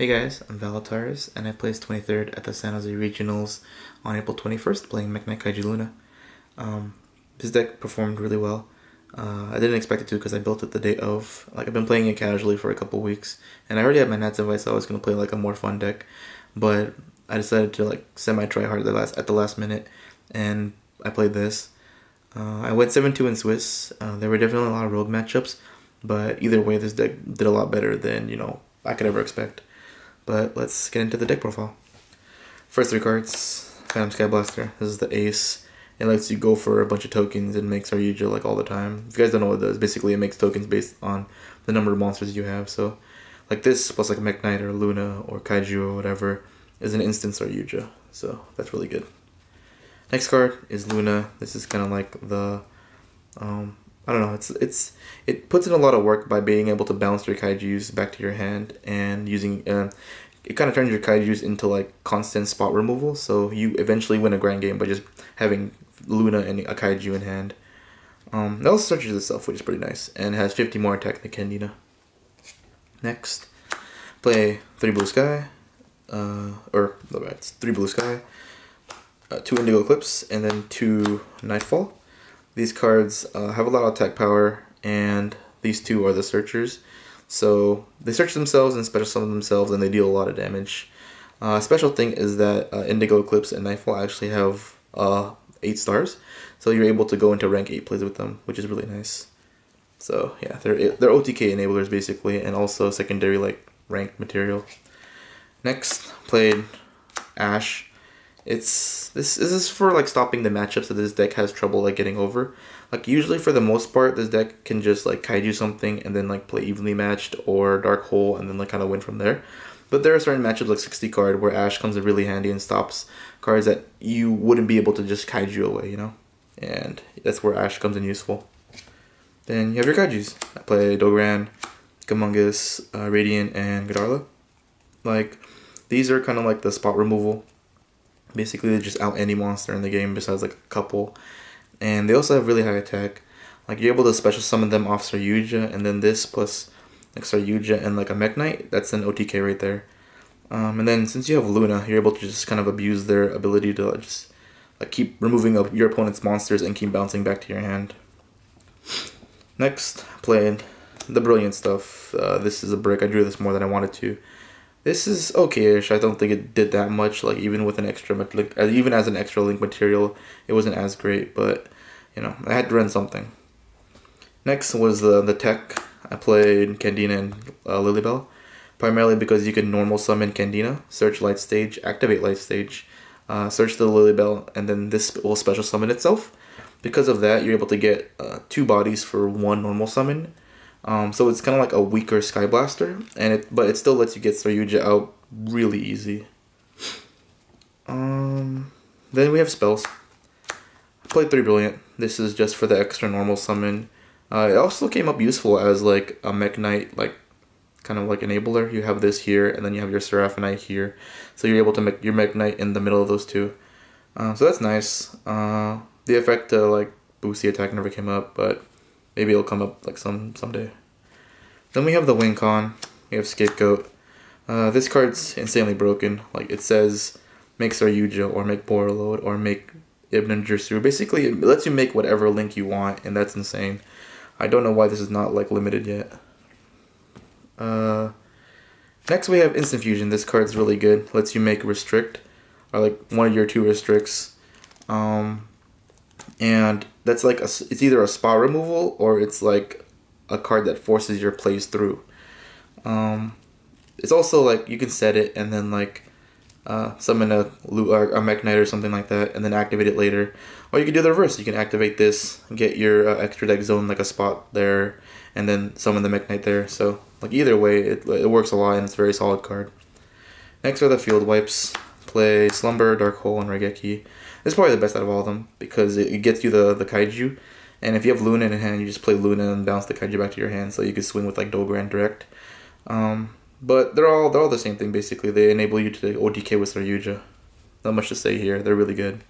Hey guys, I'm Otares, and I placed 23rd at the San Jose Regionals on April 21st playing Mekk Kaiju Luna. This deck performed really well. I didn't expect it to because I built it the day of. I've been playing it casually for a couple weeks, and I already had my Nats advice, so I was going to play a more fun deck, but I decided to semi-try hard at the last minute, and I played this. I went 7-2 in Swiss. There were definitely a lot of rogue matchups, but either way this deck did a lot better than, I could ever expect. But let's get into the deck profile. First three cards, Phantom Skyblaster. This is the ace. It lets you go for a bunch of tokens and makes Ryuja all the time. If you guys don't know what it does, basically it makes tokens based on the number of monsters you have. So this plus a Mekk Knight or Luna or Kaiju or whatever is an instance Ryuja. So that's really good. Next card is Luna. This is kind of like the I don't know, it puts in a lot of work by being able to bounce your kaijus back to your hand and using it kind of turns your kaijus into constant spot removal, so you eventually win a grand game by just having Luna and a kaiju in hand. It also searches itself, which is pretty nice, and has 50 more attack than Candina. Next, play 3 blue sky, it's 3 blue sky, 2 indigo eclipse, and then 2 nightfall. These cards have a lot of attack power, and these two are the searchers. So they search themselves and special summon themselves, and they deal a lot of damage. Special thing is that Indigo Eclipse and Nightfall actually have 8 stars, so you're able to go into rank 8 plays with them, which is really nice. So yeah, they're OTK enablers basically, and also secondary ranked material. Next, played Ash. This is for stopping the matchups that this deck has trouble getting over. Usually for the most part this deck can just kaiju something and then play evenly matched or dark hole and then kind of win from there. But there are certain matchups like 60 card where Ash comes in really handy and stops cards that you wouldn't be able to just kaiju away, and that's where Ash comes in useful. Then you have your kaijus. I play Dogran, Gamungus, Radiant, and Godarla. These are kind of the spot removal. Basically, they just out any monster in the game besides a couple. And they also have really high attack. You're able to special summon them off Saryuja, and then this plus Saryuja and a Mekk Knight, that's an OTK right there. And then since you have Luna, you're able to just kind of abuse their ability to just keep removing your opponent's monsters and keep bouncing back to your hand. Next, played the brilliant stuff. This is a brick. I drew this more than I wanted to. This is okay-ish. I don't think it did that much. Even with an extra, even as an extra link material, it wasn't as great. But I had to run something. Next was the tech. I played Candina and Lilybell, primarily because you can normal summon Candina, search light stage, activate light stage, search the Lilybell, and then this will special summon itself. Because of that, you're able to get 2 bodies for 1 normal summon. So it's kind of a weaker Skyblaster, but it still lets you get Saryuja out really easy. Then we have spells. I played 3 Brilliant. This is just for the extra normal summon. It also came up useful as a Mekk Knight, kind of enabler. You have this here, and then you have your Seraphonite here. So you're able to make your Mekk Knight in the middle of those two. So that's nice. The effect to boost the attack never came up, but maybe it'll come up someday. Then we have the Wing Con. We have Scapegoat. This card's insanely broken. It says make Saryuja or make Borreload or make Ibn Jirsu. Basically, it lets you make whatever link you want, and that's insane. I don't know why this is not limited yet. Next we have Instant Fusion. This card's really good. Lets you make Restrict, or one of your 2 restricts. And that's it's either a spot removal or it's a card that forces your plays through. It's also you can set it and then summon a Mekk Knight or something like that and then activate it later. Or you can do the reverse. You can activate this, get your extra deck zone a spot there, and then summon the Mekk Knight there. So either way, it works a lot and it's a very solid card. Next are the field wipes. Play Slumber, Dark Hole, and Raigeki. This is probably the best out of all of them because it gets you the kaiju, and if you have Luna in hand, you just play Luna and bounce the kaiju back to your hand, so you can swing with Dogran direct. But they're all the same thing basically. They enable you to OTK with Saryuja. Not much to say here. They're really good.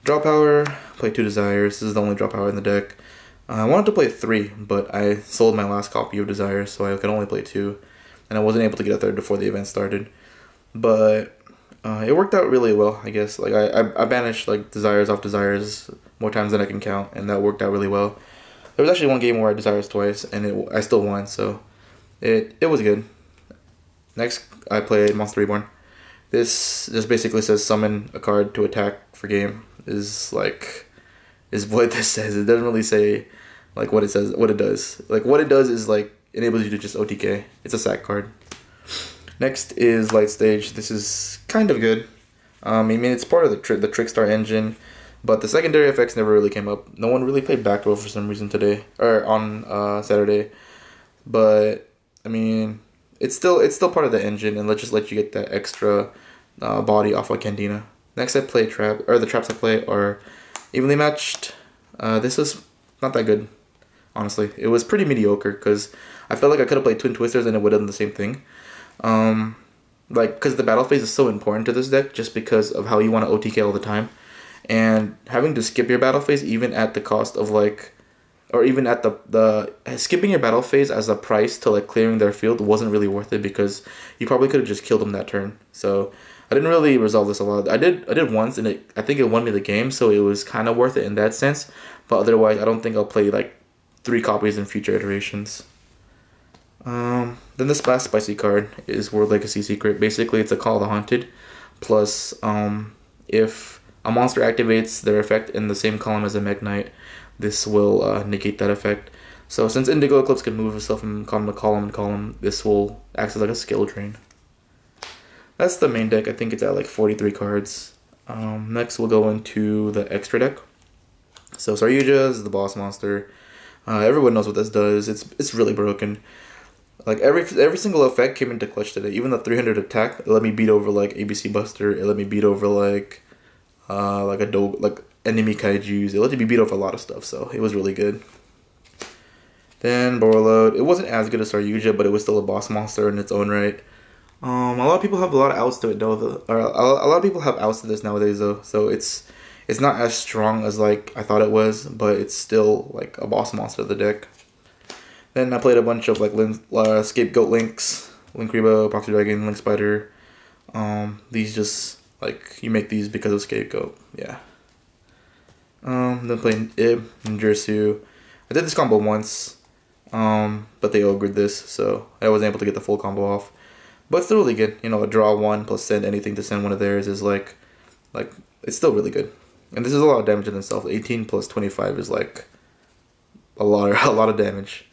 Draw power. Play 2 Desires. This is the only draw power in the deck. I wanted to play 3, but I sold my last copy of Desires, so I could only play 2. and I wasn't able to get a third before the event started. But it worked out really well, I guess. Like I banished like Desires off Desires more times than I can count, and that worked out really well. There was actually one game where I Desires twice, and I still won, so it was good. Next, I played Monster Reborn. This just basically says summon a card to attack for game. Is what this says. It doesn't really say like what it says, what it does. Like what it does is like enables you to just OTK. It's a sack card. Next is Light Stage. This is kind of good. I mean, it's part of the Trickstar engine, but the secondary effects never really came up. No one really played back row for some reason today or on Saturday. But I mean, it's still part of the engine, and let's just let you get that extra body off of Candina. Next, I play the traps I play are evenly matched. This is not that good, honestly. It was pretty mediocre because I felt like I could have played Twin Twisters and it would have done the same thing. Like, because the battle phase is so important to this deck just because of how you want to OTK all the time. And having to skip your battle phase even at the cost of like, or even at the skipping your battle phase as a price to like clearing their field wasn't really worth it because you probably could have just killed them that turn. So I didn't really resolve this a lot. I did once, and I think it won me the game, so it was kind of worth it in that sense. But otherwise, I don't think I'll play like 3 copies in future iterations. Then this last spicy card is World Legacy Secret. Basically, it's a Call of the Haunted. Plus, if a monster activates their effect in the same column as a Mekk Knight, this will negate that effect. So since Indigo Eclipse can move itself from column to column, this will act as like a skill drain. That's the main deck. I think it's at like 43 cards. Next, we'll go into the extra deck. So Saryuja is the boss monster. Everyone knows what this does. It's really broken. Like every single effect came into clutch today. Even the 300 attack, it let me beat over like ABC Buster. It let me beat over like enemy kaijus. It let me beat over a lot of stuff. So it was really good. Then Borreload. It wasn't as good as Saryuja, but it was still a boss monster in its own right. A lot of people have a lot of outs to it though. A lot of people have outs to this nowadays though. So it's not as strong as like I thought it was, but it's still like a boss monster of the deck. Then I played a bunch of like Scapegoat Links, Link Rebo, Proxy Dragon, Link Spider. These just like you make these because of Scapegoat. Yeah. Then playing Ib and Jersu. I did this combo once, but they ogred this, so I wasn't able to get the full combo off. But it's still really good. You know, a draw 1 plus send anything to send one of theirs is like it's still really good. And this is a lot of damage in itself. 18 plus 25 is like a lot of damage.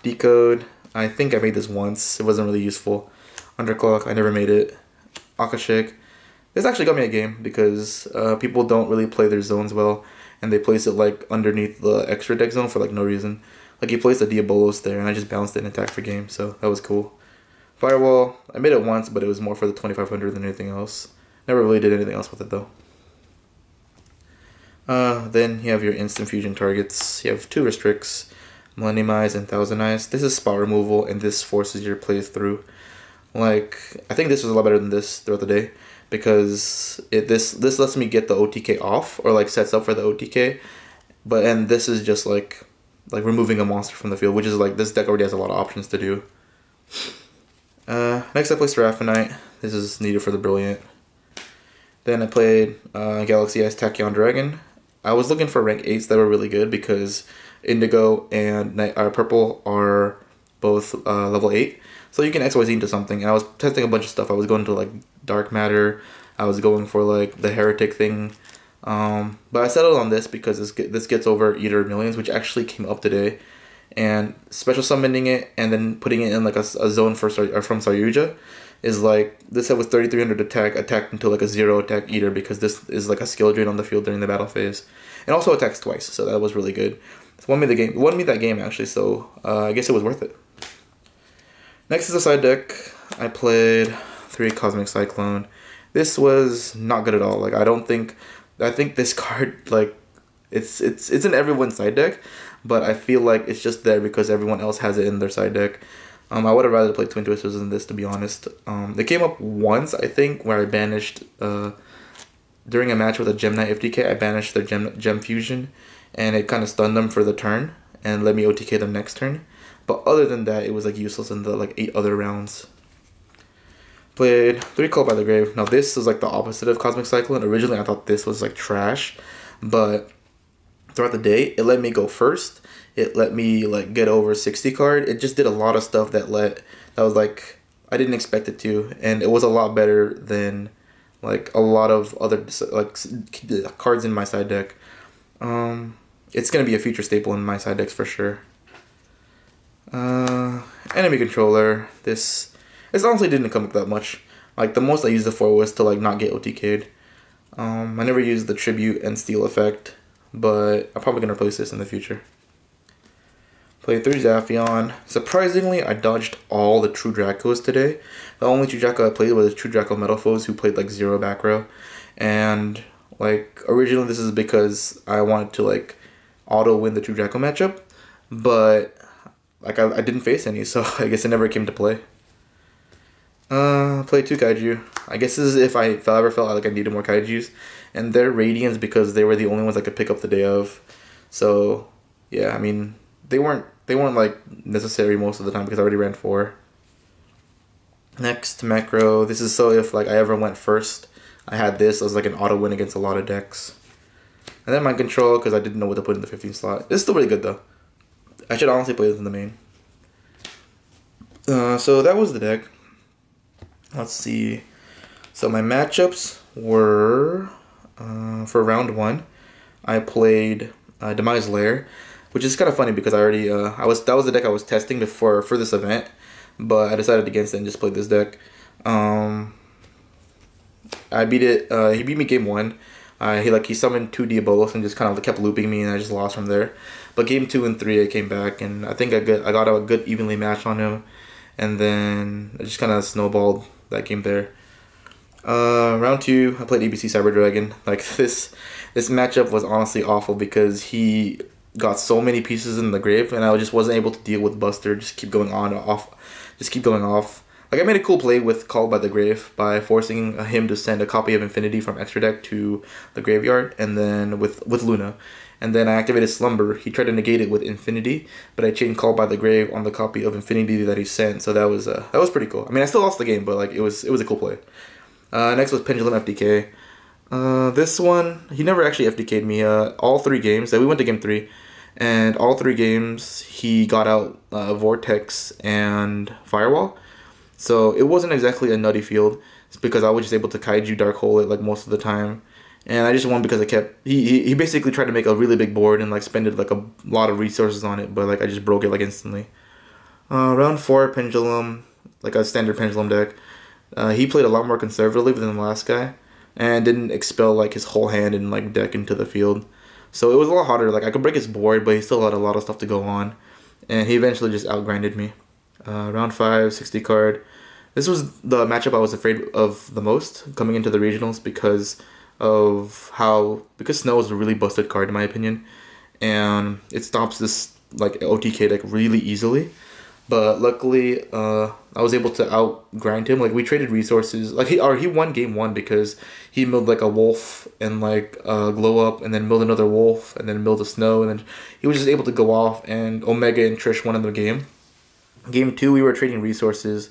Decode. I think I made this once. It wasn't really useful. Underclock. I never made it. Akashic. This actually got me a game because people don't really play their zones well, and they place it like underneath the extra deck zone for like no reason. Like he placed a Diabolos there, and I just bounced it and attacked for game, so that was cool. Firewall. I made it once, but it was more for the 2500 than anything else. Never really did anything else with it though. Then you have your instant fusion targets. You have 2 restricts, Millennium Eyes and Thousand Eyes. This is spot removal, and this forces your plays through. Like, I think this was a lot better than this throughout the day, because this lets me get the OTK off, or like sets up for the OTK, and this is just like removing a monster from the field, which is like this deck already has a lot of options to do. Next I played Seraphinite. This is needed for the Brilliant. Then I played Galaxy Ice Tachyon Dragon. I was looking for rank 8s that were really good because Indigo and Purple are both level 8. So you can XYZ into something. And I was testing a bunch of stuff. I was going to like Dark Matter. I was going for like the Heretic thing. But I settled on this because this gets over Eater of Millions, which actually came up today. And special summoning it and then putting it in like a zone from Saryuja is like, this set was 3300 attacked into like a 0 attack Eater, because this is like a skill drain on the field during the battle phase. And also attacks twice, so that was really good. It won me that game actually, so I guess it was worth it. Next is a side deck. I played 3 Cosmic Cyclone. This was not good at all. Like I think this card, like it's in everyone's side deck, but I feel like it's just there because everyone else has it in their side deck. I would have rather played Twin Twisters than this, to be honest. They came up once, I think, where I banished during a match with a Gem Knight FTK. I banished their Gem Fusion, and it kind of stunned them for the turn and let me OTK them next turn. But other than that, it was like useless in the like 8 other rounds. Played 3 Call by the Grave. Now this was like the opposite of Cosmic Cyclone. Originally I thought this was like trash, but throughout the day it let me go first. It let me like get over 60 card. It just did a lot of stuff that was like I didn't expect it to, and it was a lot better than like a lot of other like cards in my side deck. It's gonna be a future staple in my side decks for sure. Enemy controller. This honestly didn't come up that much. Like the most I used it for was to like not get OTK'd. I never used the tribute and steal effect, but I'm probably gonna replace this in the future. Played 3 Zaphion. Surprisingly, I dodged all the True Dracos today. The only True Draco I played was True Draco Metal Foes, who played like 0 back row. And like originally this is because I wanted to like auto win the True Draco matchup, but like I didn't face any, so I guess it never came to play. Played 2 Kaiju. I guess this is if I ever felt like I needed more Kaijus, and they're Radiants because they were the only ones I could pick up the day of. So yeah, I mean they weren't like necessary most of the time because I already ran 4. Next, Macro. This is so if like I ever went first, I had this as like an auto win against a lot of decks. And then Mind Control because I didn't know what to put in the 15 slot. It's still really good though. I should honestly play this in the main. So that was the deck. Let's see. So my matchups were for round 1. I played Demise Lair, which is kind of funny because I already that was the deck I was testing before for this event, but I decided against it and just played this deck. I beat it. He beat me game 1. He summoned 2 Diabolos and just kind of kept looping me, and I just lost from there. But game 2 and 3 I came back, and I think I got a good evenly match on him, and then I just kind of snowballed that game there. Round 2 I played ABC Cyber Dragon. Like this matchup was honestly awful because he got so many pieces in the grave, and I just wasn't able to deal with Buster. Just keep going on off, just keep going off. Like I made a cool play with Call by the Grave by forcing him to send a copy of Infinity from extra deck to the graveyard, and then with Luna, and then I activated Slumber. He tried to negate it with Infinity, but I chained Call by the Grave on the copy of Infinity that he sent. So that was pretty cool. I mean, I still lost the game, but like it was a cool play. Next was Pendulum FDK. This one he never actually FDK'd me. All 3 games that we went to game 3, and all 3 games he got out Vortex and Firewall. So it wasn't exactly a nutty field. It's because I was just able to Kaiju Dark Hole it like most of the time. And I just won because I kept... He basically tried to make a really big board and like spended like a lot of resources on it. But like I just broke it like instantly. Round 4, Pendulum. Like a standard Pendulum deck. He played a lot more conservatively than the last guy. And didn't expel like his whole hand and like deck into the field. So it was a lot harder. Like I could break his board, but he still had a lot of stuff to go on. And he eventually just outgrinded me. Round 5, 60 card. This was the matchup I was afraid of the most coming into the regionals because Snow is a really busted card in my opinion, and it stops this like OTK deck really easily. But luckily, I was able to outgrind him. Like we traded resources. Like he won game 1 because he milled like a wolf and like glow up, and then milled another wolf, and then milled a snow, and then he was just able to go off. And Omega and Trish won the game. Game 2, we were trading resources,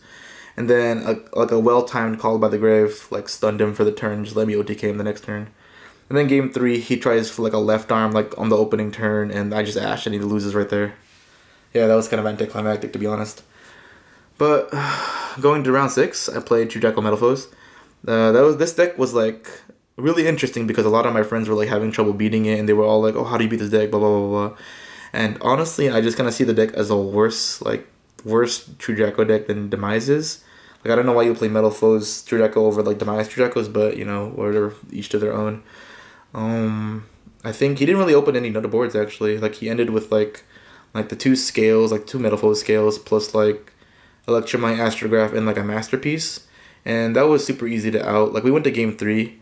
and then a well-timed Call by the Grave like stunned him for the turn, just let me OTK him the next turn. And then game 3, he tries for like a left arm like on the opening turn, and I just ash and he loses right there. Yeah, that was kind of anticlimactic to be honest. But going to round 6, I played True Draco Metal Foes. This deck was like really interesting because a lot of my friends were like having trouble beating it, and they were all like, "Oh, how do you beat this deck?" Blah blah blah blah. And honestly, I just kind of see the deck as a worse True Draco deck than Demise is. Like I don't know why you play Metal Foes True Draco over like Demise True Dracos, but you know, whatever, each to their own. I think he didn't really open any nut boards actually. Like he ended with like the 2 scales, like 2 Metal Foes scales plus like Electromite, Astrograph, and like a Masterpiece, and that was super easy to out. Like we went to game 3,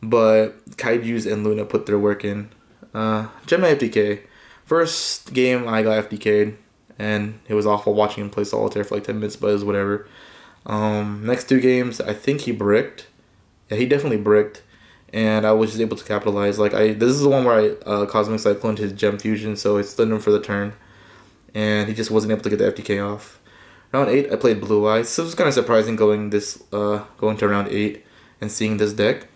but Kaijus and Luna put their work in. Gemini FDK. First game I got FDK'd, and it was awful watching him play Solitaire for like 10 minutes, but it was whatever. Next 2 games, I think he bricked. Yeah, he definitely bricked, and I was just able to capitalize. Like this is the one where I Cosmic Cycloned his Gem Fusion, so it stunned him for the turn. and he just wasn't able to get the FTK off. Round 8, I played Blue Eyes. So it was kind of surprising going to round 8 and seeing this deck.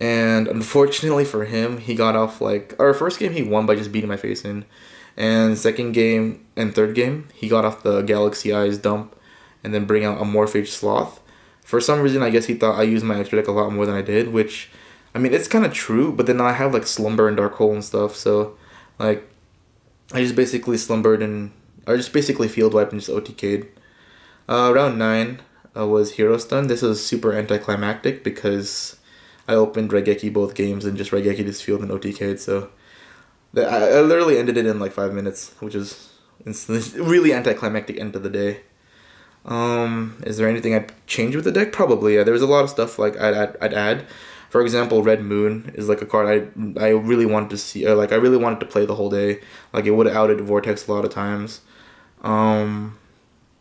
And unfortunately for him, he got off like our first game he won by just beating my face in, and second game and third game he got off the Galaxy Eyes dump, and then bring out a Morphage Sloth. For some reason, I guess he thought I used my extra deck a lot more than I did, which, I mean, it's kind of true. But then I have like Slumber and Dark Hole and stuff, so like I just basically slumbered and I just basically field wiped and just OTK'd. Round 9 was Hero Stun. This was super anticlimactic because I opened Raigeki both games and just Raigeki this field and OTK'd, so I literally ended it in like 5 minutes, which is really anticlimactic end of the day. Is there anything I'd change with the deck? Probably, yeah. There was a lot of stuff like I'd add. For example, Red Moon is like a card I really wanted to see, like I really wanted to play the whole day. Like it would have outed Vortex a lot of times.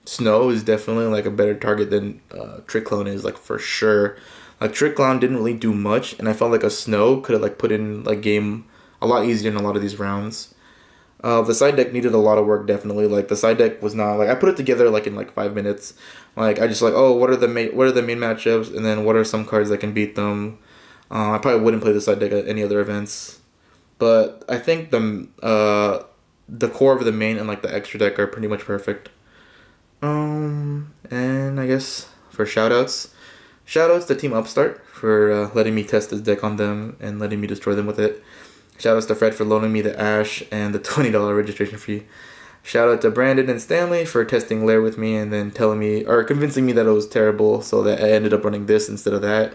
Snow is definitely like a better target than Trick Clone is, like for sure. Like Trick Clown didn't really do much, and I felt like a Snow could have like put in like game a lot easier in a lot of these rounds. The side deck needed a lot of work, definitely. Like the side deck was not like I put it together like in like 5 minutes. Like I just like, oh, what are the main matchups, and then what are some cards that can beat them. I probably wouldn't play the side deck at any other events, but I think the core of the main and like the extra deck are pretty much perfect. And I guess for shoutouts to Team Upstart for letting me test this deck on them and letting me destroy them with it. Shoutouts to Fred for loaning me the Ash and the $20 registration fee. Shoutout to Brandon and Stanley for testing Lair with me and then telling me or convincing me that it was terrible, so that I ended up running this instead of that.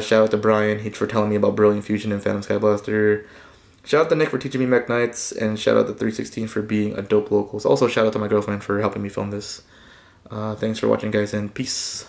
Shout out to Brian for telling me about Brilliant Fusion and Phantom Skyblaster. Shout out to Nick for teaching me Mekk Knights, and shout out to 316 for being a dope locals. Also shout out to my girlfriend for helping me film this. Thanks for watching, guys, and peace.